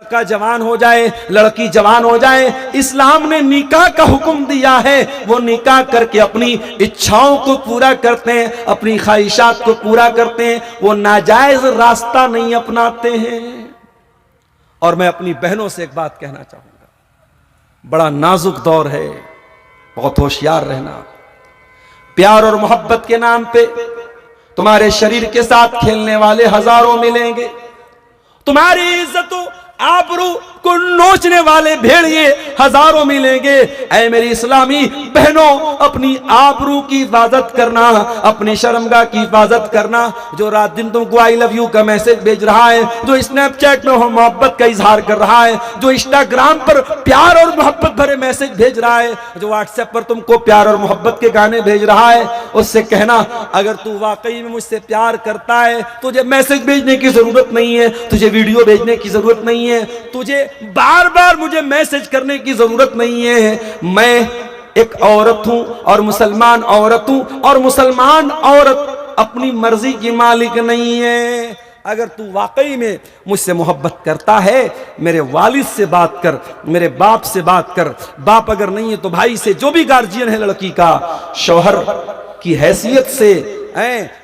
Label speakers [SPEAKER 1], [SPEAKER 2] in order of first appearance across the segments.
[SPEAKER 1] लड़का जवान हो जाए, लड़की जवान हो जाए, इस्लाम ने निकाह का हुक्म दिया है। वो निकाह करके अपनी इच्छाओं को पूरा करते हैं, अपनी ख्वाहिशात को पूरा करते हैं, वो नाजायज रास्ता नहीं अपनाते हैं। और मैं अपनी बहनों से एक बात कहना चाहूंगा, बड़ा नाजुक दौर है, बहुत होशियार रहना। प्यार और मोहब्बत के नाम पे तुम्हारे शरीर के साथ खेलने वाले हजारों मिलेंगे, तुम्हारी इज्जतों आबरू को नोचने वाले भेड़िए हजारों मिलेंगे। ऐ मेरी इस्लामी बहनों, अपनी आबरू की हिफाजत करना, अपनी शर्मगाह की हिफाजत करना। जो रात दिन तुमको आई लव यू का मैसेज भेज रहा है, जो स्नैपचैट में मोहब्बत का इजहार कर रहा है, जो इंस्टाग्राम पर प्यार और मोहब्बत भरे मैसेज भेज रहा है, जो व्हाट्सएप पर तुमको प्यार और मोहब्बत के गाने भेज रहा है, उससे कहना अगर तू वाकई में मुझसे प्यार करता है, तुझे मैसेज भेजने की जरूरत नहीं है, तुझे वीडियो भेजने की जरूरत नहीं है, तुझे बार बार मुझे मैसेज करने की जरूरत नहीं है। मैं एक औरत हूं और मुसलमान औरत हूं, और मुसलमान औरत अपनी मर्जी की मालिक नहीं है। अगर तू वाकई में मुझसे मोहब्बत करता है, मेरे वालिद से बात कर, मेरे बाप से बात कर, बाप अगर नहीं है तो भाई से, जो भी गार्जियन है लड़की का, शौहर की हैसियत से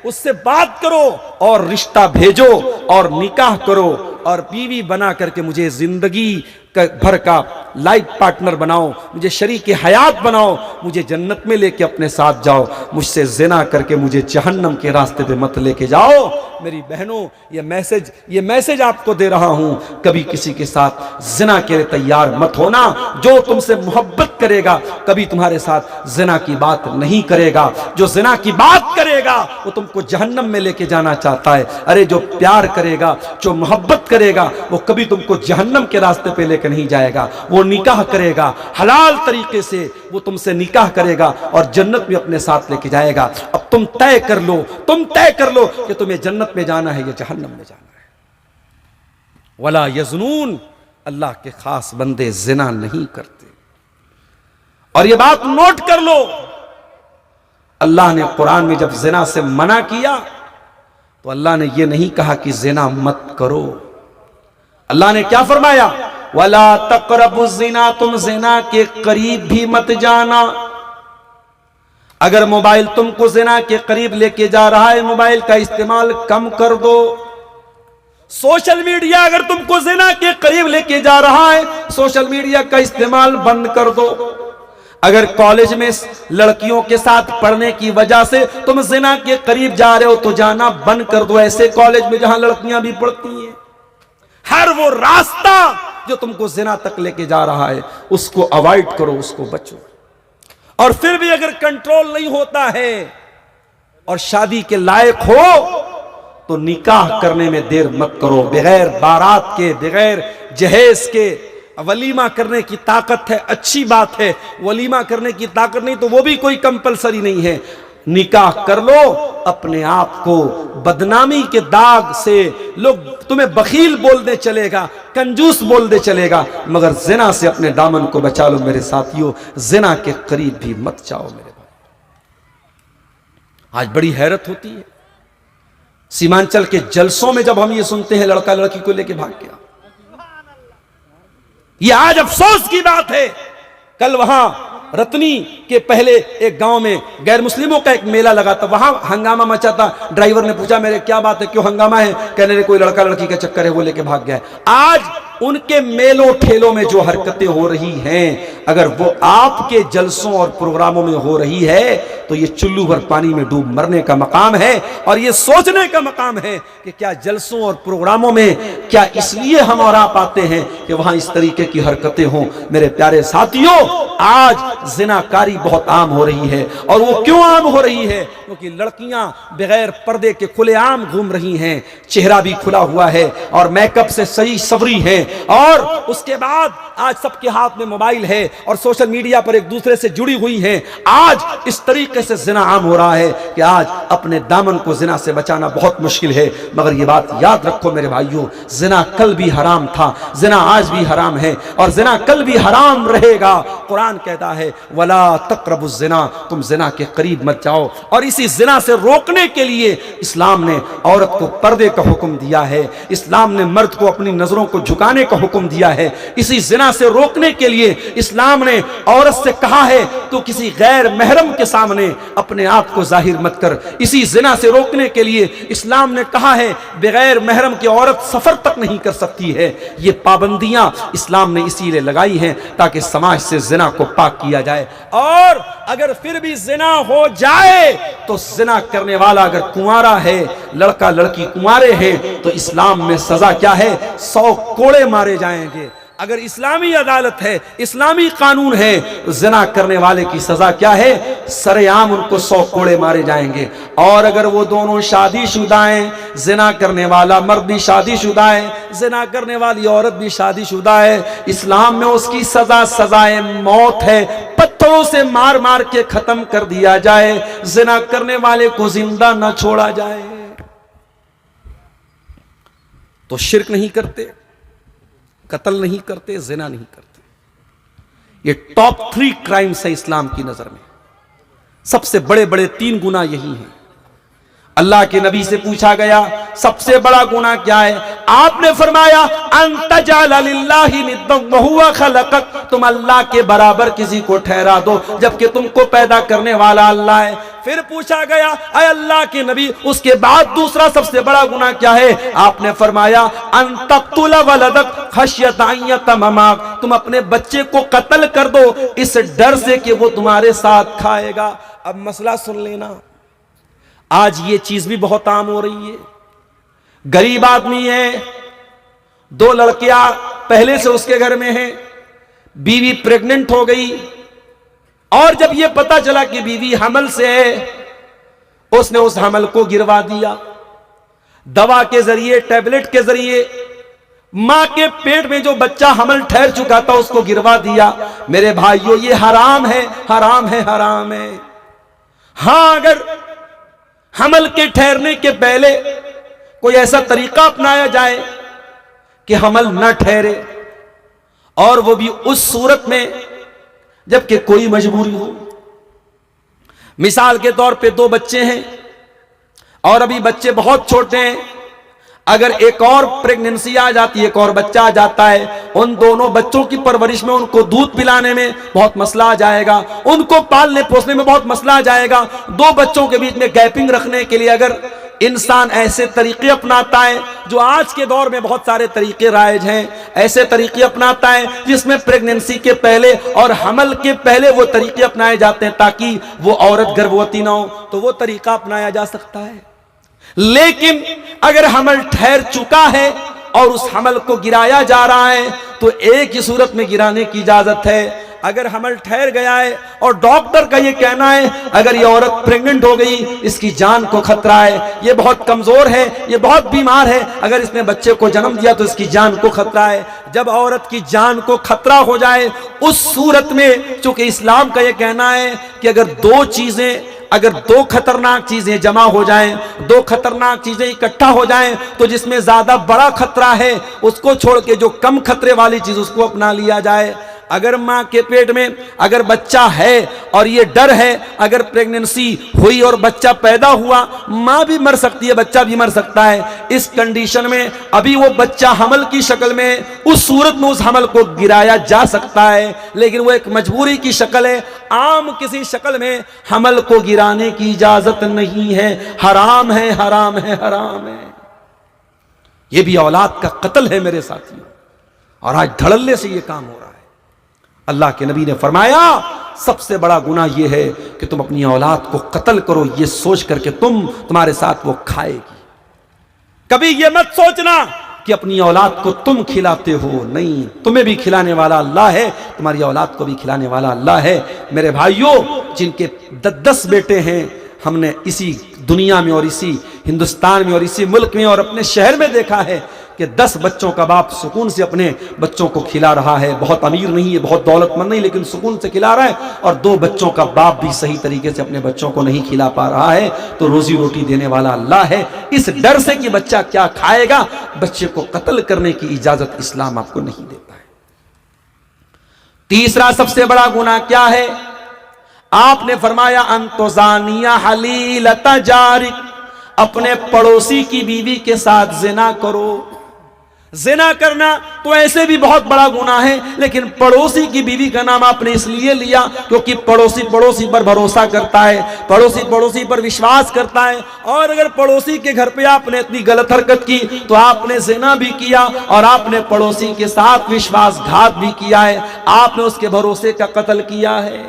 [SPEAKER 1] उससे बात करो और रिश्ता भेजो और निकाह करो और बीवी बना करके मुझे जिंदगी भर का लाइफ पार्टनर बनाओ, मुझे शरीक हयात बनाओ, मुझे जन्नत में लेके अपने साथ जाओ, मुझसे जिना करके मुझे जहन्नम के रास्ते पे मत लेके जाओ। मेरी बहनों, ये मैसेज आपको दे रहा हूं, कभी किसी के साथ जिना के लिए तैयार मत होना। जो तुमसे मोहब्बत करेगा कभी तुम्हारे साथ जिना की बात नहीं करेगा, जो जिना की बात करेगा वो तुमको जहन्नम में लेके जाना चाहता है। अरे जो प्यार करेगा, जो मोहब्बत करेगा, वो कभी तुमको जहन्नम के रास्ते पे लेकर नहीं जाएगा। वो निकाह करेगा, हलाल तरीके से वो तुमसे निकाह करेगा और जन्नत में अपने साथ लेके जाएगा। अब तुम तय कर लो कि तुम्हें जन्नत में जाना है या जहन्नम में जाना है। वला यज़नून, अल्लाह के खास बंदे जिना नहीं करते। और ये बात नोट कर लो, अल्लाह ने कुरान में जब जिना से मना किया तो अल्लाह ने यह नहीं कहा कि जिना मत करो। अल्लाह ने क्या फरमाया? वला तक़रबु ज़िना, तुम जिना के करीब भी मत जाना। अगर मोबाइल तुमको जिना के करीब लेके जा रहा है, मोबाइल का इस्तेमाल कम कर दो। सोशल मीडिया अगर तुमको जिना के करीब लेके जा रहा है, सोशल मीडिया का इस्तेमाल बंद कर दो। अगर कॉलेज में लड़कियों के साथ पढ़ने की वजह से तुम जिना के करीब जा रहे हो तो जाना बंद कर दो। ऐसे कॉलेज में जहां लड़कियां भी पढ़ती हैं, हर वो रास्ता जो तुमको जिना तक लेके जा रहा है उसको अवॉइड करो, उसको बचो। और फिर भी अगर कंट्रोल नहीं होता है और शादी के लायक हो तो निकाह करने में देर मत करो। बगैर बारात के, बगैर जहेज के वलीमा करने की ताकत है, अच्छी बात है। वलीमा करने की ताकत नहीं तो वो भी कोई कंपलसरी नहीं है। निकाह कर लो, अपने आप को बदनामी के दाग से लोग तुम्हें बखील बोल दे चलेगा, कंजूस बोल दे चलेगा, मगर जिना से अपने दामन को बचा लो। मेरे साथियों, जिना के करीब भी मत जाओ मेरे भाई। आज बड़ी हैरत होती है सीमांचल के जलसों में जब हम ये सुनते हैं लड़का लड़की को लेके भाग गया। ये आज अफसोस की बात है। कल वहां रतनी के पहले एक गांव में गैर मुस्लिमों का एक मेला लगा था, वहां हंगामा मचा था। ड्राइवर ने पूछा मेरे क्या बात है, क्यों हंगामा है? कहने लगे कोई लड़का लड़की का चक्कर है, वो लेके भाग गया है। आज उनके मेलों ठेलों में जो हरकतें हो रही हैं, अगर वो आपके जलसों और प्रोग्रामों में हो रही है तो ये चुल्लू भर पानी में डूब मरने का मकाम है। और ये सोचने का मकाम है कि क्या जलसों और प्रोग्रामों में क्या इसलिए हम और आप आते हैं कि वहां इस तरीके की हरकतें हों? मेरे प्यारे साथियों, आज जिनाकारी बहुत आम हो रही है। और वो क्यों आम हो रही है? क्योंकि लड़कियां बगैर पर्दे के खुलेआम घूम रही हैं, चेहरा भी खुला हुआ है और मेकअप से सही सवरी है। और उसके बाद आज सबके हाथ में मोबाइल है और सोशल मीडिया पर एक दूसरे से जुड़ी हुई हैं। आज इस तरीके से जिना आम हो रहा है कि आज अपने दामन को जिना से बचाना बहुत मुश्किल है। मगर ये बात याद रखो मेरे भाइयों, जिना कल भी हराम था, जिना आज भी हराम है और जिना कल भी हराम रहेगा। कुरान कहता है वला तक़रबु ज़िना, तुम जिना के करीब मत जाओ। और इसी जिना से रोकने के लिए इस्लाम ने औरत को पर्दे का हुक्म दिया है। इस्लाम ने मर्द को अपनी नजरों को झुकाने छुड़ाने का हुक्म दिया है। इसी जिना से रोकने के लिए इस्लाम ने औरत से कहा है तो किसी गैर महरम के सामने अपने आप को जाहिर मत कर। इसी जिना से रोकने के लिए इस्लाम ने कहा है बगैर महरम की औरत सफर तक नहीं कर सकती है। ये पाबंदियां इस्लाम ने इसीलिए लगाई हैं ताकि समाज से जिना को पाक किया जाए। और अगर फिर भी जिना हो जाए तो जिना करने वाला अगर कुंवारा है, लड़का लड़की कुंवारे हैं, तो इस्लाम में सजा क्या है? 100 कोड़े मारे जाएंगे। अगर इस्लामी अदालत है, इस्लामी कानून है, जिना करने वाले की सजा क्या है? सरेआम उनको 100 कोड़े मारे जाएंगे। और अगर वो दोनों शादीशुदा हैं, जिना करने वाला मर्द भी शादीशुदा है, जिना करने वाली औरत भी शादीशुदा है, इस्लाम में उसकी सजा सजाए मौत है। पत्थरों से मार मार के खत्म कर दिया जाए, जिना करने वाले को जिंदा न छोड़ा जाए। तो शिर्क नहीं करते, कत्ल नहीं करते, जिना नहीं करते। ये टॉप 3 क्राइम्स है इस्लाम की नजर में। सबसे बड़े बड़े 3 गुनाह यही हैं। अल्लाह के नबी से पूछा गया सबसे बड़ा गुनाह क्या है? आपने फरमाया अंतजाला लिल्लाहि निद्दन व हुवा खलकक, तुम अल्लाह के बराबर किसी को ठहरा दो जबकि तुमको पैदा करने वाला अल्लाह है। फिर पूछा गया अय अल्लाह के नबी उसके बाद दूसरा सबसे बड़ा गुनाह क्या है? आपने फरमाया अंतक्तुला वलदक खश्यत अन यतममाक, तुम अपने बच्चे को कत्ल कर दो इस डर से कि वो तुम्हारे साथ खाएगा। अब मसला सुन लेना, आज ये चीज भी बहुत आम हो रही है। गरीब आदमी है, 2 लड़कियां पहले से उसके घर में हैं, बीवी प्रेग्नेंट हो गई और जब ये पता चला कि बीवी हमल से है, उसने उस हमल को गिरवा दिया। दवा के जरिए, टैबलेट के जरिए मां के पेट में जो बच्चा हमल ठहर चुका था उसको गिरवा दिया। मेरे भाइयों, ये हराम है, हराम है, हराम है। हां, अगर हमल के ठहरने के पहले कोई ऐसा तरीका अपनाया जाए कि हमल न ठहरे, और वो भी उस सूरत में जबकि कोई मजबूरी हो। मिसाल के तौर पे 2 बच्चे हैं और अभी बच्चे बहुत छोटे हैं, अगर एक और प्रेगनेंसी आ जाती है, एक और बच्चा आ जाता है, उन दोनों बच्चों की परवरिश में, उनको दूध पिलाने में बहुत मसला आ जाएगा, उनको पालने पोसने में बहुत मसला आ जाएगा। 2 बच्चों के बीच में गैपिंग रखने के लिए अगर इंसान ऐसे तरीके अपनाता है, जो आज के दौर में बहुत सारे तरीके राइज हैं, ऐसे तरीके अपनाता है जिसमें प्रेगनेंसी के पहले और हमल के पहले वो तरीके अपनाए जाते हैं ताकि वो औरत गर्भवती ना हो, तो वो तरीका अपनाया जा सकता है। लेकिन अगर हमल ठहर चुका है और उस हमल को गिराया जा रहा है तो एक ही सूरत में गिराने की इजाजत है। अगर हमल ठहर गया है और डॉक्टर का ये कहना है अगर ये औरत प्रेग्नेंट हो गई, इसकी जान को खतरा है, ये बहुत कमजोर है, ये बहुत बीमार है, अगर इसने बच्चे को जन्म दिया तो इसकी जान को खतरा है। जब औरत की जान को खतरा हो जाए उस सूरत में, चूंकि इस्लाम का ये कहना है कि अगर दो खतरनाक चीजें जमा हो जाएं, 2 खतरनाक चीजें इकट्ठा हो जाएं, तो जिसमें ज्यादा बड़ा खतरा है उसको छोड़ के जो कम खतरे वाली चीज उसको अपना लिया जाए। अगर मां के पेट में अगर बच्चा है और ये डर है अगर प्रेगनेंसी हुई और बच्चा पैदा हुआ, मां भी मर सकती है, बच्चा भी मर सकता है। इस कंडीशन में अभी वो बच्चा हमल की शक्ल में, उस सूरत में उस हमल को गिराया जा सकता है, लेकिन वो एक मजबूरी की शक्ल है। आम किसी शक्ल में हमल को गिराने की इजाजत नहीं है, हराम है, हराम है, हराम है। ये भी औलाद का कत्ल है मेरे साथियों, और आज धड़ल्ले से ये काम हो रहा है। अल्लाह के नबी ने फरमाया सबसे बड़ा गुनाह यह है कि तुम अपनी औलाद को कत्ल करो ये सोच करके तुम्हारे साथ वो खाएगी। कभी ये मत सोचना कि अपनी औलाद को तुम खिलाते हो, नहीं, तुम्हें भी खिलाने वाला अल्लाह है, तुम्हारी औलाद को भी खिलाने वाला अल्लाह है। मेरे भाइयों, जिनके 10 बेटे हैं, हमने इसी दुनिया में और इसी हिंदुस्तान में और इसी मुल्क में और अपने शहर में देखा है कि 10 बच्चों का बाप सुकून से अपने बच्चों को खिला रहा है। बहुत अमीर नहीं है, बहुत दौलतमंद नहीं, लेकिन सुकून से खिला रहा है। और 2 बच्चों का बाप भी सही तरीके से अपने बच्चों को नहीं खिला पा रहा है, तो रोजी रोटी देने वाला अल्लाह है। इस डर से कि बच्चा क्या खाएगा, बच्चे को कत्ल करने की इजाजत इस्लाम आपको नहीं देता है। तीसरा सबसे बड़ा गुनाह क्या है? आपने फरमाया अंतोजानिया हलीलता जारिक, अपने पड़ोसी की बीवी के साथ जिना करो। जिना करना तो ऐसे भी बहुत बड़ा गुनाह है, लेकिन पड़ोसी की बीवी का नाम आपने इसलिए लिया क्योंकि पड़ोसी पड़ोसी पर भरोसा करता है, पड़ोसी पड़ोसी पर विश्वास करता है। और अगर पड़ोसी के घर पे आपने इतनी गलत हरकत की तो आपने जिना भी किया और आपने पड़ोसी के साथ विश्वासघात भी किया है, आपने उसके भरोसे का कत्ल किया है।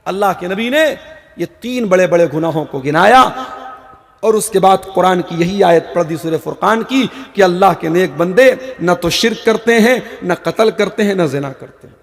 [SPEAKER 1] अल्लाह के नबी ने ये 3 बड़े बड़े गुनाहों को गिनाया और उसके बाद कुरान की यही आयत पढ़ दी सूरह फुरकान की कि अल्लाह के नेक बंदे न तो शिर्क करते हैं, न कत्ल करते हैं, न ज़िना करते हैं।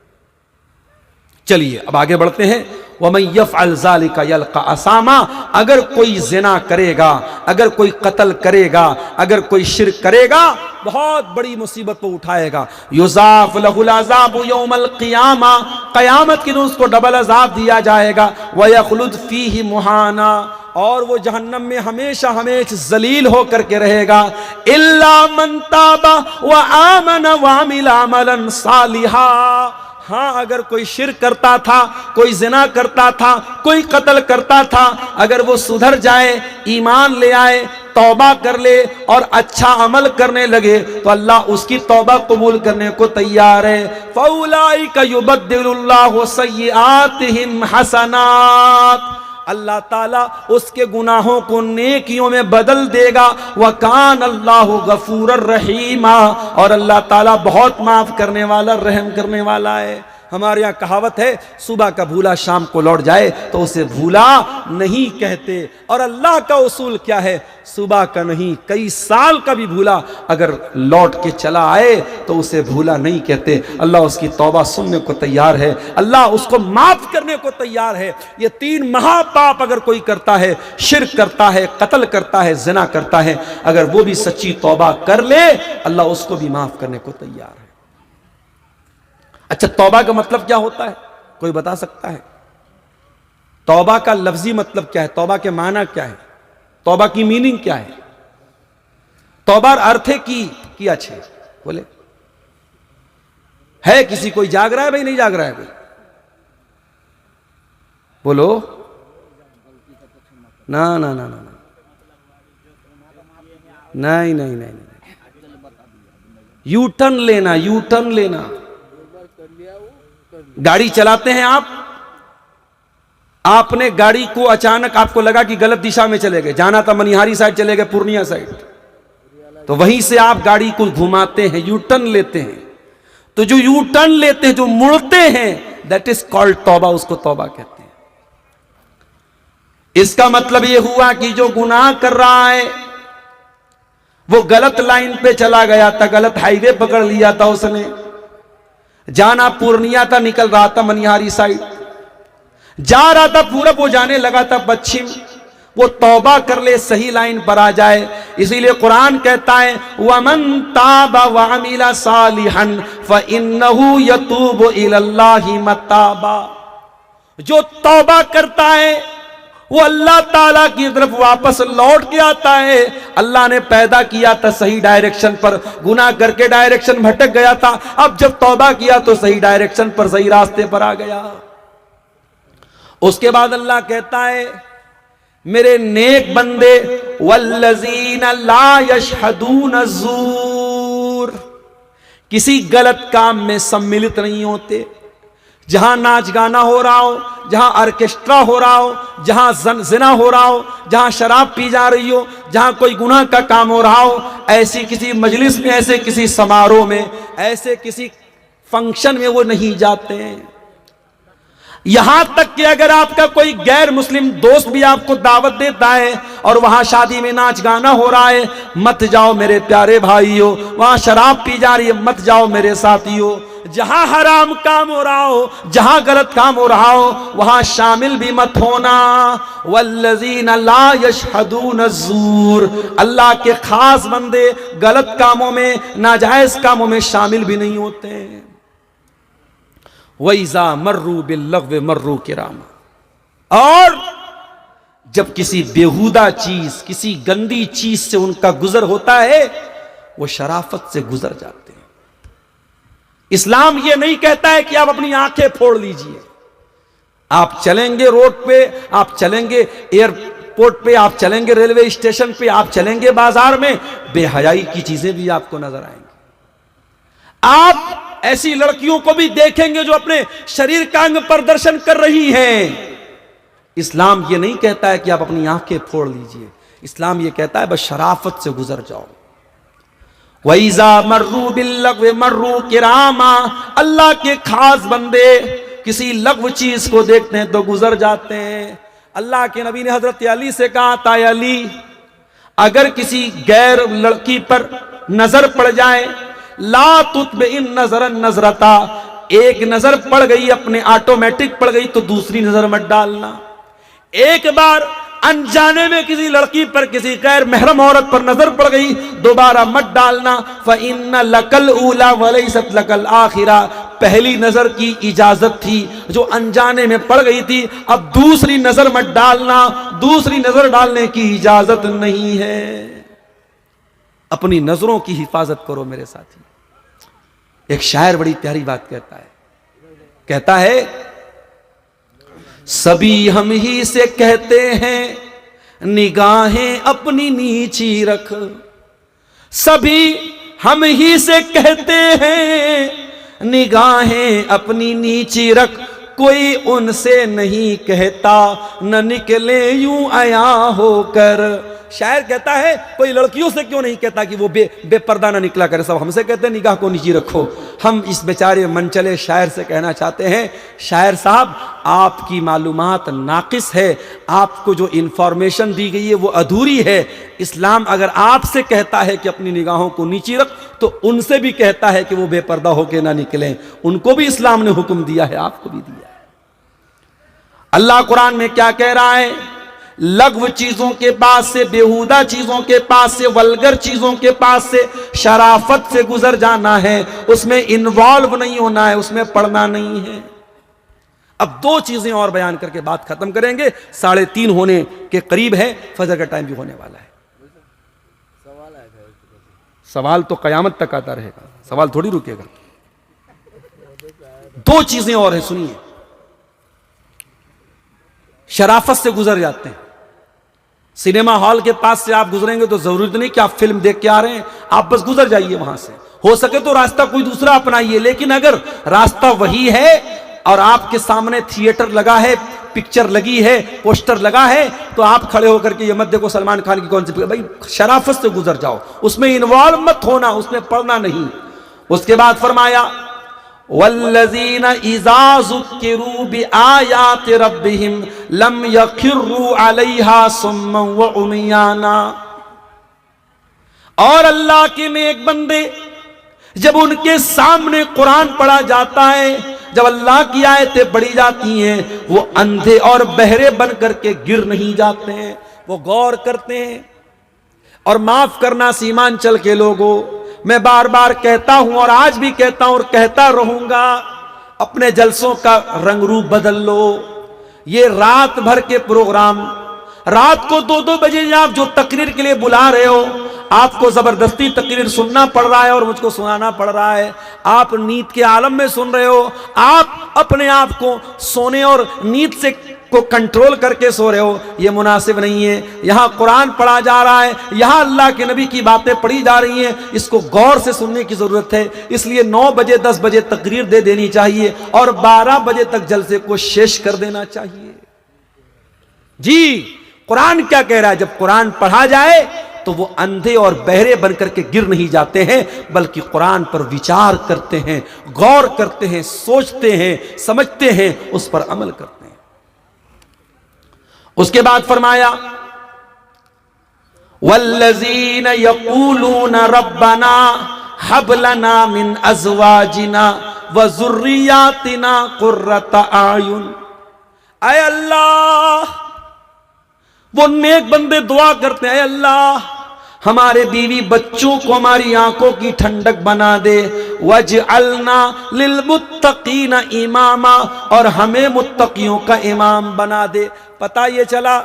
[SPEAKER 1] चलिए अब आगे बढ़ते हैं। वमन यफ़अल ज़ालिका यल्क़ा असामा, अगर कोई ज़िना करेगा, अगर कोई कत्ल करेगा, अगर कोई शिर्क करेगा, बहुत बड़ी मुसीबत को उठाएगा। युज़ाफ़ लहुल अज़ाबु यौमल क़ियामा, क़यामत के दिन उसको डबल अज़ाब दिया जाएगा। व यख़लुद फ़ीही मुहाना, और वो जहन्नम में हमेशा हमेशा जलील होकर के रहेगा। इल्ला मन ताबा व आमन व अमिल अमलन सालिहा, हाँ अगर कोई शिर्क करता था, कोई जिना करता था, कोई कत्ल करता था, अगर वो सुधर जाए, ईमान ले आए, तौबा कर ले और अच्छा अमल करने लगे तो अल्लाह उसकी तौबा कबूल करने को तैयार है। फौलाइका युबद्दिलुल्लाहु सय्यिआतिहिम हसनात, अल्लाह ताला उसके गुनाहों को नेकियों में बदल देगा। वकान अल्लाहु गफूरर रहीमा, और अल्लाह ताला बहुत माफ करने वाला, रहम करने वाला है। हमारे यहाँ कहावत है, सुबह का भूला शाम को लौट जाए तो उसे भूला नहीं कहते। और अल्लाह का उसूल क्या है? सुबह का नहीं, कई साल का भी भूला अगर लौट के चला आए तो उसे भूला नहीं कहते। अल्लाह उसकी तौबा सुनने को तैयार है, अल्लाह उसको माफ करने को तैयार है। ये 3 महापाप अगर कोई करता है, शिर्क करता है, कत्ल करता है, जिना करता है, अगर वो भी सच्ची तौबा कर ले, अल्लाह उसको भी माफ करने को तैयार है। अच्छा, तौबा का मतलब क्या होता है? कोई बता सकता है? तौबा का लफ्जी मतलब क्या है? तौबा के माना क्या है? तौबा की मीनिंग क्या है? तौबा अर्थ है की अच्छे बोले है? किसी कोई जाग रहा है भाई? नहीं जाग रहा है कोई? बोलो ना ना ना ना, नहीं नहीं नहीं, यू टर्न लेना, यू टर्न लेना। गाड़ी चलाते हैं आप, आपने गाड़ी को अचानक आपको लगा कि गलत दिशा में चले गए, जाना था मनिहारी साइड, चले गए पूर्णिया साइड, तो वहीं से आप गाड़ी को घुमाते हैं, यू टर्न लेते हैं। तो जो यू टर्न लेते हैं, जो मुड़ते हैं, दैट इज कॉल्ड तौबा, उसको तौबा कहते हैं। इसका मतलब यह हुआ कि जो गुनाह कर रहा है वो गलत लाइन पे चला गया था, गलत हाईवे पकड़ लिया था उसने, जाना पूर्णिया था, निकल रहा था मनिहारी साइड, जा रहा था पूरब, वो जाने लगा था पश्चिम। वो तौबा कर ले, सही लाइन पर आ जाए। इसीलिए कुरान कहता है वमन ताबा व अमिला सालिहन फइन्नहु यतूबु इलल्लाहि मताबा, जो तौबा करता है वो अल्लाह ताला की तरफ वापस लौट के आता है। अल्लाह ने पैदा किया था सही डायरेक्शन पर, गुनाह करके डायरेक्शन भटक गया था, अब जब तौबा किया तो सही डायरेक्शन पर, सही रास्ते पर आ गया। उसके बाद अल्लाह कहता है मेरे नेक बंदे वल्लज़ीना ला यशहदून ज़ूर, किसी गलत काम में सम्मिलित नहीं होते। जहां नाच गाना हो रहा हो, जहां ऑर्केस्ट्रा हो रहा हो, जहां जिना हो रहा हो, जहां शराब पी जा रही हो, जहां कोई गुनाह का काम हो रहा हो, ऐसी किसी मजलिस में, ऐसे किसी समारोह में, ऐसे किसी फंक्शन में वो नहीं जाते हैं। यहां तक कि अगर आपका कोई गैर मुस्लिम दोस्त भी आपको दावत देता है और वहां शादी में नाच गाना हो रहा है, मत जाओ मेरे प्यारे भाइयों, वहां शराब पी जा रही है, मत जाओ मेरे साथियों। जहां हराम काम हो रहा हो, जहां गलत काम हो रहा हो, वहां शामिल भी मत होना। वल्लज़ीना ला यशहदून ज़ूर, अल्लाह के खास बंदे गलत कामों में, नाजायज कामों में शामिल भी नहीं होते। वइज़ा मर्रू बिल्लग़्व मर्रू किरामा, और जब किसी बेहुदा चीज, किसी गंदी चीज से उनका गुजर होता है, वो शराफत से गुजर जाते हैं। इस्लाम ये नहीं कहता है कि आप अपनी आंखें फोड़ लीजिए। आप चलेंगे रोड पे, आप चलेंगे एयरपोर्ट पे, आप चलेंगे रेलवे स्टेशन पे, आप चलेंगे बाजार में, बेहयाई की चीजें भी आपको नजर आएंगी। आप ऐसी लड़कियों को भी देखेंगे जो अपने शरीर का अंग प्रदर्शन कर रही हैं। इस्लाम ये नहीं कहता है कि आप अपनी आंखें फोड़ लीजिए, इस्लाम ये कहता है बस शराफत से गुजर जाओ। वैज़ा मर्रू बिल्लग़्व मर्रू किरामा, अल्लाह के खास बंदे किसी लग़्व चीज को देखते हैं तो गुजर जाते हैं। अल्लाह के नबी ने हजरत अली से कहा था, अली अगर किसी गैर लड़की पर नजर पड़ जाए, ला तुत्ब इन नजरन नजरता, एक नजर पड़ गई अपने ऑटोमेटिक पड़ गई तो दूसरी नजर मत डालना। एक बार अनजाने में किसी लड़की पर किसी गैर महरम औरत पर नजर पड़ गई, दोबारा मत डालना। फ़इन्न लकल ऊला वलैसत लकल आखिरा, पहली नजर की इजाजत थी जो अनजाने में पड़ गई थी, अब दूसरी नजर मत डालना, दूसरी नजर डालने की इजाजत नहीं है। अपनी नजरों की हिफाजत करो मेरे साथी। एक शायर बड़ी प्यारी बात कहता है सभी हम ही से कहते हैं निगाहें अपनी नीची रख, सभी हम ही से कहते हैं निगाहें अपनी नीची रख, कोई उनसे नहीं कहता न निकले यूं आया होकर। शायर कहता है कोई लड़कियों से क्यों नहीं कहता कि वो बेपर्दा ना निकला करे, सब हमसे कहते हैं निगाह को नीची रखो। हम इस बेचारे मनचले शायर से कहना चाहते हैं, शायर साहब आपकी मालूमात नाकिस है, आपको जो इंफॉर्मेशन दी गई है वो अधूरी है। इस्लाम अगर आपसे कहता है कि अपनी निगाहों को नीची रख, तो उनसे भी कहता है कि वो बेपर्दा होकर ना निकलें। उनको भी इस्लाम ने हुक्म दिया है, आपको भी दिया है। अल्लाह कुरान में क्या कह रहा है, लघ्व चीजों के पास से, बेहुदा चीजों के पास से, वल्गर चीजों के पास से शराफत से गुजर जाना है, उसमें इन्वॉल्व नहीं होना है, उसमें पढ़ना नहीं है। अब दो चीजें और बयान करके बात खत्म करेंगे, 3:30 होने के करीब है, फजर का टाइम भी होने वाला है। सवाल तो कयामत तक आता रहेगा, सवाल थोड़ी रुकेगा। दो चीजें और है, सुनिए। शराफत से गुजर जाते हैं, सिनेमा हॉल के पास से आप गुजरेंगे तो जरूरत नहीं कि आप फिल्म देख के आ रहे हैं, आप बस गुजर जाइए वहां से। हो सके तो रास्ता कोई दूसरा अपनाइए, लेकिन अगर रास्ता वही है और आपके सामने थिएटर लगा है, पिक्चर लगी है, पोस्टर लगा है, तो आप खड़े होकर के ये मत देखो सलमान खान की कौन सी, भाई शराफत से गुजर जाओ, उसमें इन्वॉल्व मत होना, उसमें पढ़ना नहीं। उसके बाद फरमाया वल्लज़ीना इज़ा ज़ुक्किरू बिआयाति रब्बिहिम लम यखिर्रू अलैहा सुम्मन व उमियाना। और अल्लाह के नेक बंदे जब उनके सामने कुरान पढ़ा जाता है, जब अल्लाह की आयतें पढ़ी जाती हैं, वो अंधे और बहरे बन करके गिर नहीं जाते हैं, वो गौर करते हैं। और माफ करना सीमांचल के लोगों, मैं बार बार कहता हूं और आज भी कहता हूं और कहता रहूंगा, अपने जलसों का रंग रूप बदल लो। ये रात भर के प्रोग्राम, रात को 2-2 बजे आप जो तकरीर के लिए बुला रहे हो, आपको जबरदस्ती तकरीर सुनना पड़ रहा है और मुझको सुनाना पड़ रहा है, आप नींद के आलम में सुन रहे हो, आप अपने आप को सोने और नींद से को कंट्रोल करके सो रहे हो, ये मुनासिब नहीं है। यहां कुरान पढ़ा जा रहा है, यहां अल्लाह के नबी की बातें पढ़ी जा रही हैं, इसको गौर से सुनने की जरूरत है। इसलिए 9 बजे 10 बजे तकरीर दे देनी चाहिए और 12 बजे तक जलसे को शेष कर देना चाहिए। जी, कुरान क्या कह रहा है, जब कुरान पढ़ा जाए तो वो अंधे और बहरे बनकर के गिर नहीं जाते हैं, बल्कि कुरान पर विचार करते हैं, गौर करते हैं, सोचते हैं, समझते हैं, उस पर अमल करते हैं। उसके बाद फरमाया वल्लज़ीन यक़ूलून रब्बना हब लना मिन अज़वाजिना व ज़ुर्रियातिना क़ुर्रता आयुन। ऐ अल्लाह, वो नेक बंदे दुआ करते हैं, अल्लाह हमारे बीवी बच्चों को हमारी आंखों की ठंडक बना दे, वजअलना लिलमुत्तकीना इमामा, और हमें मुत्तकियों का इमाम बना दे। पता ये चला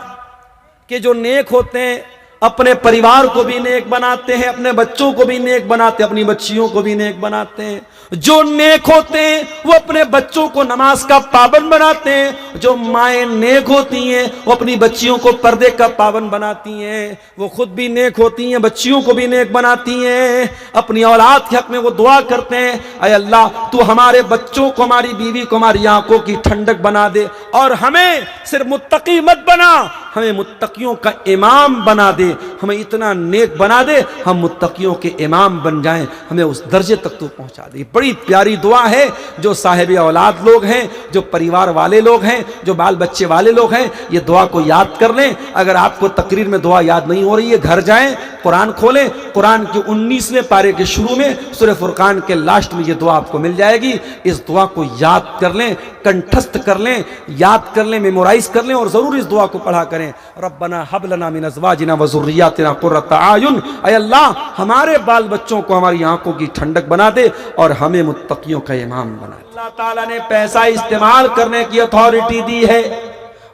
[SPEAKER 1] कि जो नेक होते हैं अपने परिवार को भी नेक बनाते हैं, अपने बच्चों को भी नेक बनाते हैं, अपनी बच्चियों को भी नेक बनाते हैं। जो नेक होते हैं वो अपने बच्चों को नमाज का पाबंद बनाते हैं। जो माएँ नेक होती हैं वो अपनी बच्चियों को पर्दे का पाबंद बनाती हैं। वो खुद भी नेक होती हैं, बच्चियों को भी नेक बनाती हैं। अपनी औलाद के हक में वो दुआ करते हैं, ऐ अल्लाह तू हमारे बच्चों को, हमारी बीवी को, हमारी आंखों की ठंडक बना दे और हमें सिर्फ मुत्तकी मत बना, हमें मुत्तकियों का इमाम बना दे। हमें इतना नेक बना दे हम मुत्तकियों के इमाम बन जाएं, हमें उस दर्जे तक तो पहुंचा दे। बड़ी प्यारी दुआ है। जो साहिब औलाद लोग हैं, जो परिवार वाले लोग हैं, जो बाल बच्चे वाले लोग हैं, ये दुआ को याद कर लें। अगर आपको तकरीर में दुआ याद नहीं हो रही है, घर जाएं, कुरान खोलें, कुरान के 19वें पारे के शुरू में सूरह फुरकान के लास्ट में ये दुआ आपको मिल जाएगी। इस दुआ को याद कर लें, कंठस्थ कर लें, याद कर लें, मेमोराइज कर लें और जरूर इस दुआ को पढ़ा करें। रब्बना हब लना मिन अज़वाजिना व ज़ुर्रिय्यातिना क़ुर्रता आयुन, ऐ अल्लाह हमारे बाल बच्चों को हमारी आंखों की ठंडक बना दे और हमें मुत्तकियों का इमाम बना दे। अल्लाह ताला ने पैसा इस्तेमाल करने की अथॉरिटी दी है।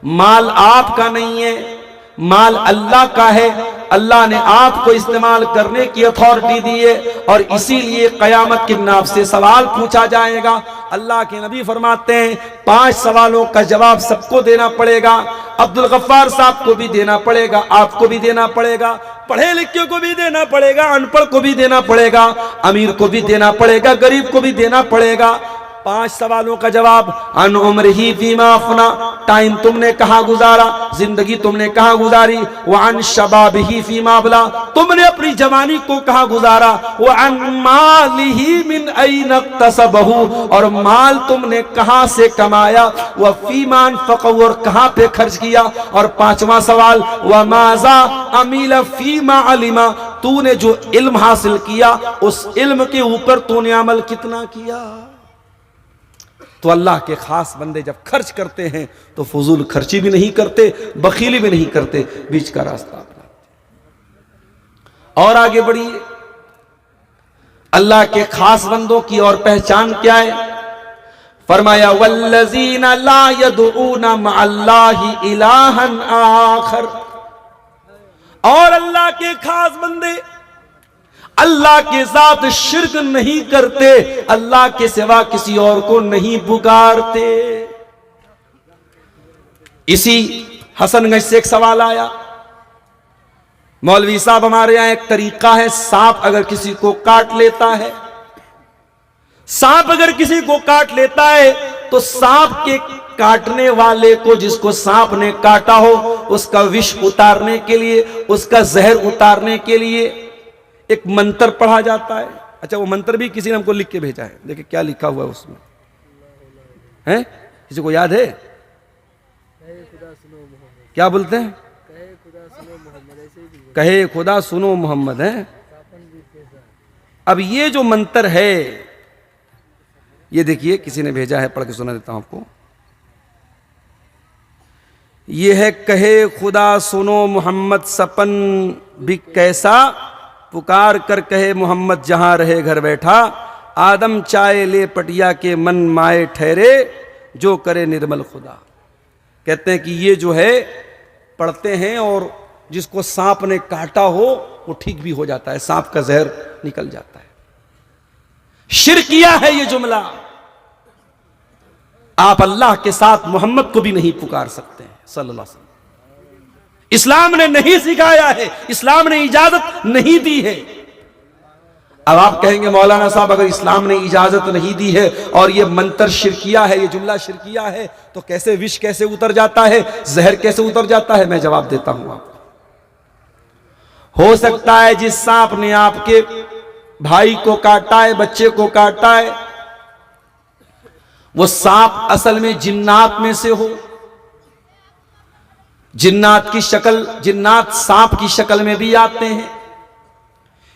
[SPEAKER 1] माल आपका नहीं है, माल अल्लाह का है। अल्लाह ने आपको इस्तेमाल करने की अथॉरिटी दी है और इसीलिए कयामत के दिन आपसे सवाल पूछा जाएगा। अल्लाह के नबी फरमाते हैं 5 सवालों का जवाब सबको देना पड़ेगा। अब्दुल गफ्फार साहब को भी देना पड़ेगा, आपको भी देना पड़ेगा, पढ़े लिखे को भी देना पड़ेगा, अनपढ़ को भी देना पड़ेगा, अमीर को भी देना पड़ेगा, गरीब को भी देना पड़ेगा। 5 सवालों का जवाब। अन उम्रिही फीमा अफना, टाइम तुमने कहाँ गुजारा, जिंदगी तुमने कहाँ गुजारी। व अन शबाबिही फीमा अबला, तुमने अपनी जवानी को कहाँ गुजारा। व अन मालिही मिन ऐन इक्तसबहु, और माल तुमने कहाँ से कमाया। व फीमा अनफक़हु, और कहाँ पे खर्च किया। और 5वां सवाल, व माज़ा अमिल फीमा अलिमा, तूने जो इल्म हासिल किया उस इल्म के ऊपर तूने अमल कितना किया। तो अल्लाह के खास बंदे जब खर्च करते हैं तो फजूल खर्ची भी नहीं करते, बखीली भी नहीं करते, बीच का रास्ता अपनाते। और आगे बढ़िए, अल्लाह के खास बंदों की और पहचान क्या है। फरमाया वल्लज़ीना ला यदऊना मअल्लाहि इलाहन आखर, और अल्लाह के खास बंदे अल्लाह के साथ शिर्क नहीं करते, अल्लाह के सिवा किसी और को नहीं पुकारते। इसी हसनगंज से एक सवाल आया, मौलवी साहब हमारे यहां एक तरीका है, सांप अगर किसी को काट लेता है, सांप अगर किसी को काट लेता है तो सांप के काटने वाले को, जिसको सांप ने काटा हो, उसका विष उतारने के लिए, उसका जहर उतारने के लिए एक मंत्र पढ़ा जाता है। अच्छा, वो मंत्र भी किसी ने हमको लिख के भेजा है, देखिए क्या लिखा हुआ है उसमें, है किसी को याद है? क्या बोलते हैं? कहे खुदा सुनो मोहम्मद है। अब ये जो मंत्र है, ये देखिए किसी ने भेजा है, पढ़ के सुना देता हूं आपको। ये है, कहे खुदा सुनो मोहम्मद सपन भी कैसा, पुकार कर कहे मोहम्मद जहां रहे घर बैठा। आदम चाय ले पटिया के मन माए ठहरे, जो करे निर्मल खुदा। कहते हैं कि ये जो है पढ़ते हैं और जिसको सांप ने काटा हो वो ठीक भी हो जाता है, सांप का जहर निकल जाता है। शिरकिया है ये जुमला। आप अल्लाह के साथ मोहम्मद को भी नहीं पुकार सकते हैं सल्लल्लाहु अलैहि वसल्लम। इस्लाम ने नहीं सिखाया है, इस्लाम ने इजाजत नहीं दी है। अब आप कहेंगे मौलाना साहब अगर इस्लाम ने इजाजत नहीं दी है और ये मंत्र शिरकिया है, ये जुमला शिरकिया है, तो कैसे विष कैसे उतर जाता है, जहर कैसे उतर जाता है? मैं जवाब देता हूं आपको। हो सकता है जिस सांप ने आपके भाई को काटा है, बच्चे को काटा है, वो सांप असल में जिन्नात में से हो। जिन्नात की शक्ल, जिन्नात सांप की शक्ल में भी आते हैं।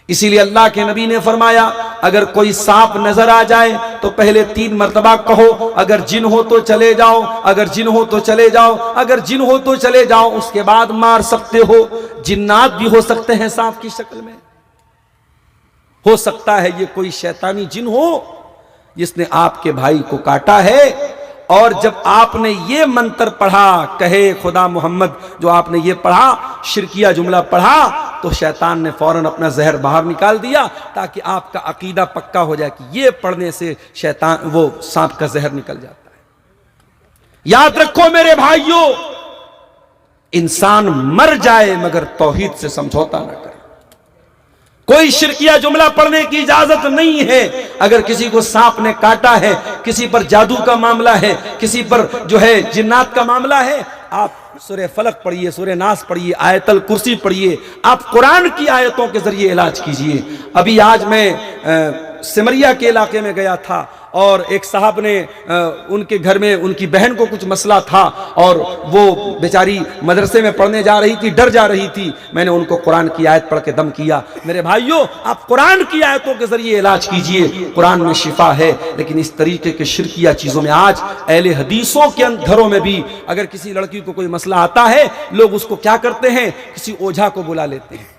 [SPEAKER 1] इसीलिए अल्लाह के नबी ने फरमाया अगर कोई सांप नजर आ जाए तो पहले 3 मर्तबा कहो अगर जिन हो तो चले जाओ, अगर जिन हो तो चले जाओ, अगर जिन हो तो चले जाओ, उसके बाद मार सकते हो। जिन्नात भी हो सकते हैं सांप की शक्ल में। हो सकता है ये कोई शैतानी जिन हो जिसने आपके भाई को काटा है, और जब आपने ये मंत्र पढ़ा, कहे खुदा मोहम्मद, जो आपने ये पढ़ा, शिरकिया जुमला पढ़ा, तो शैतान ने फौरन अपना जहर बाहर निकाल दिया ताकि आपका अकीदा पक्का हो जाए कि ये पढ़ने से शैतान वो सांप का जहर निकल जाता है। याद रखो मेरे भाइयों, इंसान मर जाए मगर तौहीद से समझौता ना करे। कोई शिरकिया जुमला पढ़ने की इजाजत नहीं है। अगर किसी को सांप ने काटा है, किसी पर जादू का मामला है, किसी पर जो है जिन्नात का मामला है, आप सूरह फलक पढ़िए, सूरह नास पढ़िए, आयतल कुर्सी पढ़िए, आप कुरान की आयतों के जरिए इलाज कीजिए। अभी आज मैं सिमरिया के इलाके में गया था और एक साहब ने उनके घर में उनकी बहन को कुछ मसला था और वो बेचारी मदरसे में पढ़ने जा रही थी, डर जा रही थी। मैंने उनको कुरान की आयत पढ़ के दम किया। मेरे भाइयों, आप कुरान की आयतों के जरिए इलाज कीजिए, कुरान में शिफा है। लेकिन इस तरीके के शिरकिया चीजों में आज अहले हदीसों के घरों में भी अगर किसी लड़की को कोई मसला आता है, लोग उसको क्या करते हैं, किसी ओझा को बुला लेते हैं,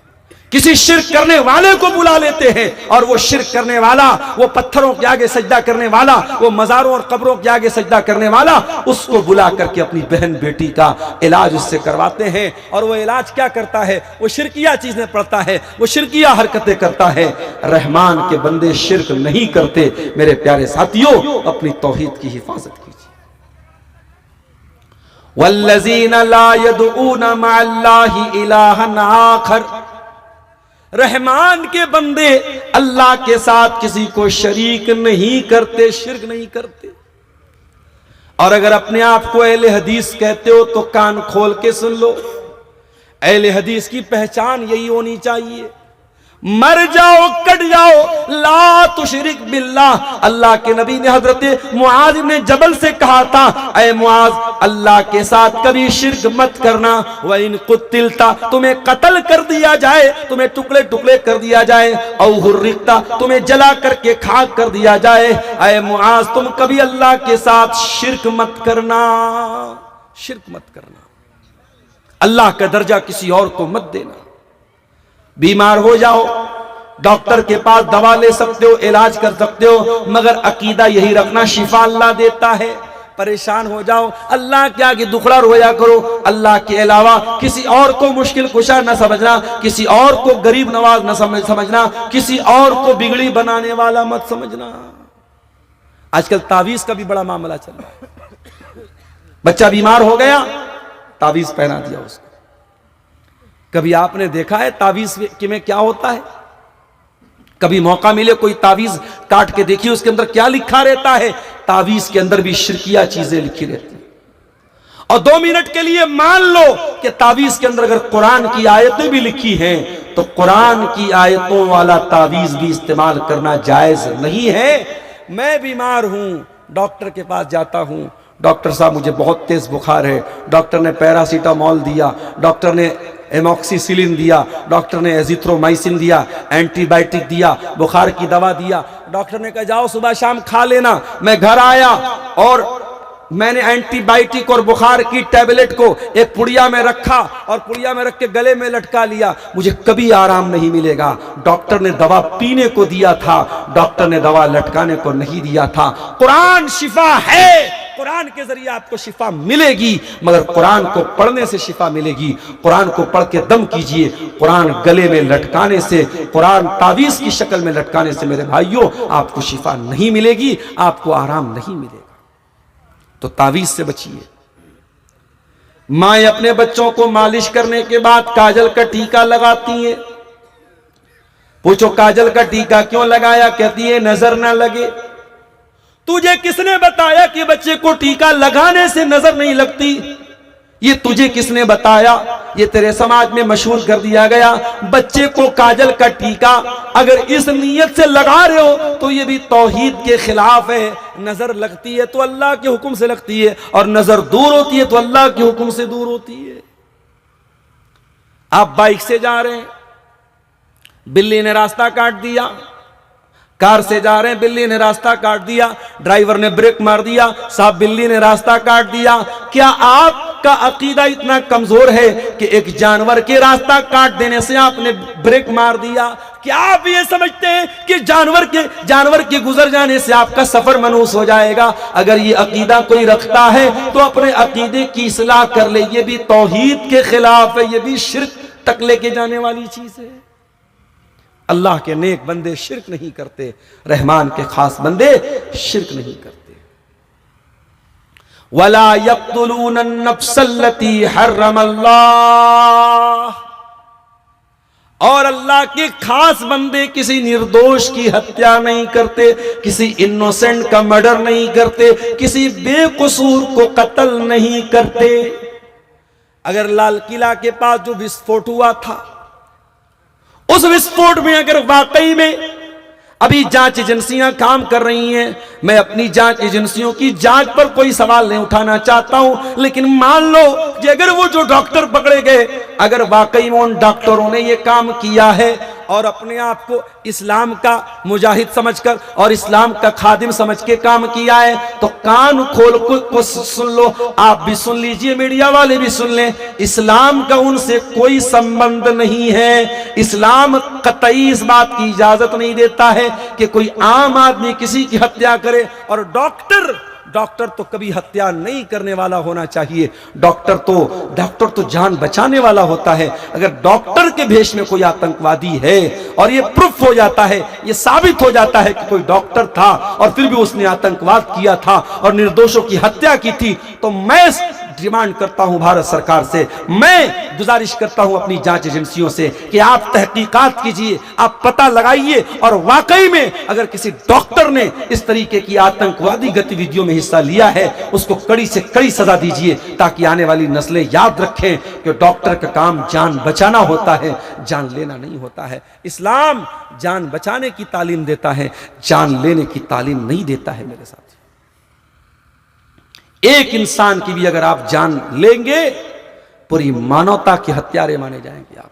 [SPEAKER 1] किसी शिर्क करने वाले को बुला लेते हैं और वो शिर्क करने वाला, वो पत्थरों के आगे सजदा करने वाला, वो मज़ारों और कब्रों के आगे सजदा करने वाला, उसको बुला करके अपनी बहन बेटी का इलाज उससे करवाते हैं। और वो इलाज क्या करता है, वो शिरकिया चीजें पढ़ता है, वो शिरकिया हरकतें करता है। रहमान के बंदे शिर्क नहीं करते। मेरे प्यारे साथियों, अपनी तौहीद की हिफाजत कीजिए। वल्लज़ीना ला यदऊना मअल्लाहि इलाहन आखर, रहमान के बंदे अल्लाह के साथ किसी को शरीक नहीं करते, शिर्क नहीं करते। और अगर अपने आप को अहले हदीस कहते हो तो कान खोल के सुन लो, अहले हदीस की पहचान यही होनी चाहिए। मर जाओ, कट जाओ, ला तुशरिक बिल्लाह। अल्लाह के नबी ने हजरत मुआज इब्न जबल से कहा था, ऐ मुआज, अल्लाह के साथ कभी शिर्क मत करना। व इन कुतिलता, तुम्हें कत्ल कर दिया जाए, तुम्हें टुकड़े टुकड़े कर दिया जाए, औ हुर्रिकता, तुम्हें जला करके खाक कर दिया जाए, ऐ मुआज, तुम कभी अल्लाह के साथ शिर्क मत करना, शिर्क मत करना। अल्लाह का दर्जा किसी और को मत देना। बीमार हो जाओ, डॉक्टर के पास दवा ले सकते हो, इलाज कर सकते हो, मगर अकीदा यही रखना शिफा अल्लाह देता है। परेशान हो जाओ, अल्लाह के आगे दुखड़ा रोया करो, अल्लाह के अलावा किसी और को मुश्किल कुशा न समझना, किसी और को गरीब नवाज न समझना, किसी और को बिगड़ी बनाने वाला मत समझना। आजकल तावीज का भी बड़ा मामला चल रहा है। बच्चा बीमार हो गया, तावीज पहना दिया उसको। कभी आपने देखा है तावीज में क्या होता है? कभी मौका मिले कोई तावीज काट के देखिए उसके अंदर क्या लिखा रहता है। तावीज के अंदर भी शिरकिया चीजें लिखी रहती हैं। और 2 मिनट के लिए मान लो कि तावीज के अंदर अगर कुरान की आयतें भी लिखी हैं तो कुरान की आयतों वाला तावीज भी इस्तेमाल करना जायज नहीं है। मैं बीमार हूं, डॉक्टर के पास जाता हूं, डॉक्टर साहब मुझे बहुत तेज बुखार है, डॉक्टर ने पैरासीटामोल दिया, डॉक्टर ने एमॉक्सिसिलिन दिया, डॉक्टर ने एजिथ्रोमाइसिन दिया, एंटीबायोटिक दिया, बुखार की दवा दिया, डॉक्टर ने कहा जाओ सुबह शाम खा लेना। मैं घर आया और मैंने एंटीबायोटिक और बुखार की टैबलेट को एक पुड़िया में रखा और पुड़िया में रख के गले में लटका लिया। मुझे कभी आराम नहीं मिलेगा। डॉक्टर ने दवा पीने को दिया था, डॉक्टर ने दवा लटकाने को नहीं दिया था। कुरान शिफा है, कुरान के जरिए आपको शिफा मिलेगी, मगर कुरान को पढ़ने से शिफा मिलेगी। कुरान को पढ़ के दम कीजिए। कुरान गले में लटकाने से, कुरान तावीज की शक्ल में लटकाने से मेरे भाइयों आपको शिफा नहीं मिलेगी, आपको आराम नहीं मिलेगा। तो तावीज से बचिए। माएं अपने बच्चों को मालिश करने के बाद काजल का टीका लगाती हैं। पूछो काजल का टीका क्यों लगाया? कहती है नजर ना लगे। तुझे किसने बताया कि बच्चे को टीका लगाने से नजर नहीं लगती? ये तुझे किसने बताया? ये तेरे समाज में मशहूर कर दिया गया। बच्चे को काजल का टीका अगर इस नीयत से लगा रहे हो तो ये भी तौहीद के खिलाफ है। नजर लगती है तो अल्लाह के हुक्म से लगती है, और नजर दूर होती है तो अल्लाह के हुक्म से दूर होती है। आप बाइक से जा रहे हैं, बिल्ली ने रास्ता काट दिया। कार से जा रहे हैं, बिल्ली ने रास्ता काट दिया, ड्राइवर ने ब्रेक मार दिया, साहब बिल्ली ने रास्ता काट दिया। क्या आपका अकीदा इतना कमजोर है कि एक जानवर के रास्ता काट देने से आपने ब्रेक मार दिया? क्या आप ये समझते हैं कि जानवर के गुजर जाने से आपका सफर मनहूस हो जाएगा? अगर ये अकीदा कोई रखता है तो अपने अकीदे की इस्लाह कर ले। ये भी तौहीद के खिलाफ है, ये भी शिर्क तक लेके जाने वाली चीज है। अल्लाह के नेक बंदे शिर्क नहीं करते, रहमान के खास बंदे शिर्क नहीं करते। वला यक़्तुलून अन-नफ्सल्लती हर्रमल्लाह, और अल्लाह के खास बंदे किसी निर्दोष की हत्या नहीं करते, किसी इनोसेंट का मर्डर नहीं करते, किसी बेकसूर को कत्ल नहीं करते। अगर लाल किला के पास जो विस्फोट हुआ था, उस विस्फोट में अगर वाकई में अभी जांच एजेंसियां काम कर रही हैं, मैं अपनी जांच एजेंसियों की जांच पर कोई सवाल नहीं उठाना चाहता हूं, लेकिन मान लो कि अगर वो जो डॉक्टर पकड़े गए, अगर वाकई में उन डॉक्टरों ने ये काम किया है और अपने आप को इस्लाम का मुजाहिद समझकर और इस्लाम का खादिम समझ के काम किया है, तो कान खोल को सुन लो, आप भी सुन लीजिए, मीडिया वाले भी सुन लें। इस्लाम का उनसे कोई संबंध नहीं है। इस्लाम कतई इस बात की इजाजत नहीं देता है कि कोई आम आदमी किसी की हत्या करे, और डॉक्टर तो कभी हत्या नहीं करने वाला होना चाहिए। डॉक्टर तो जान बचाने वाला होता है। अगर डॉक्टर के भेष में कोई आतंकवादी है और ये प्रूफ हो जाता है, ये साबित हो जाता है कि कोई डॉक्टर था और फिर भी उसने आतंकवाद किया था और निर्दोषों की हत्या की थी, तो मैं डिमांड करता हूं भारत सरकार से, मैं गुजारिश करता हूं अपनी जांच एजेंसियों से कि आप तहकीकात कीजिए, आप पता लगाइए, और वाकई में अगर किसी डॉक्टर ने इस तरीके की आतंकवादी गतिविधियों में हिस्सा लिया है, उसको कड़ी से कड़ी सजा दीजिए, ताकि आने वाली नस्लें याद रखें कि डॉक्टर का काम जान बचाना होता है, जान लेना नहीं होता है। इस्लाम जान बचाने की तालीम देता है, जान लेने की तालीम नहीं देता है। मेरे साथ एक इंसान की भी अगर आप जान लेंगे, पूरी मानवता के हत्यारे माने जाएंगे आप।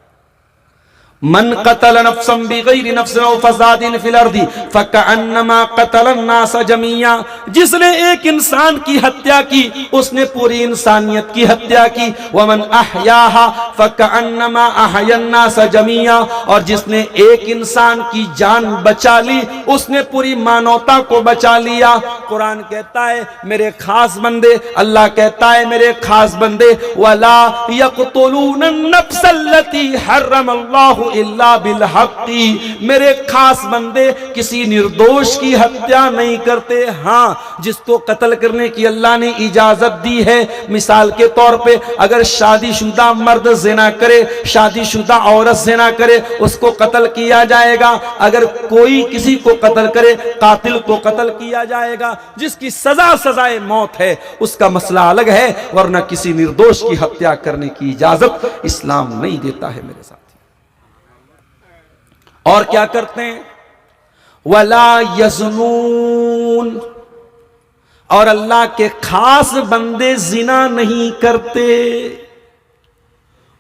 [SPEAKER 1] मन कतल नफ्सन बिगैरि नफ्सिन औ फसादिन फिल अर्दि फकअन्नमा कतल अन्नास जमीया, जिसने एक इंसान की हत्या की उसने पूरी इंसानियत की हत्या की। वमन अहयाहा फकअन्नमा अहया अन्नास जमीया, और जिसने एक इंसान की जान बचा ली उसने पूरी मानवता को बचा लिया। कुरान कहता है मेरे खास बंदे, अल्लाह कहता है मेरे खास बंदे, वला यक़्तुलून नफ्सल्लती हर्रमल्लाहु इल्ला बिल हक़्क़ी, मेरे खास बंदे किसी निर्दोष की हत्या नहीं करते। हाँ, जिसको कत्ल करने की अल्लाह ने इजाजत दी है, मिसाल के तौर पे अगर शादीशुदा मर्द ज़िना करे, शादीशुदा औरत ज़िना करे, उसको कत्ल किया जाएगा। अगर कोई किसी को कत्ल करे, कातिल को कत्ल किया जाएगा। जिसकी सजाए मौत है उसका मसला अलग है, वरना किसी निर्दोष की हत्या करने की इजाजत इस्लाम नहीं देता है। मेरे साथ और क्या करते हैं, वला यज़नून, और अल्लाह के खास बंदे जिना नहीं करते।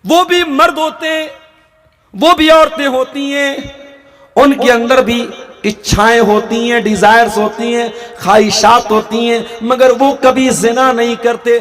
[SPEAKER 1] वो भी मर्द होते हैं, वो भी औरतें होती हैं, उनके अंदर भी इच्छाएं होती हैं, डिजायर्स होती हैं, ख्वाहिशात होती हैं, मगर वो कभी जिना नहीं करते।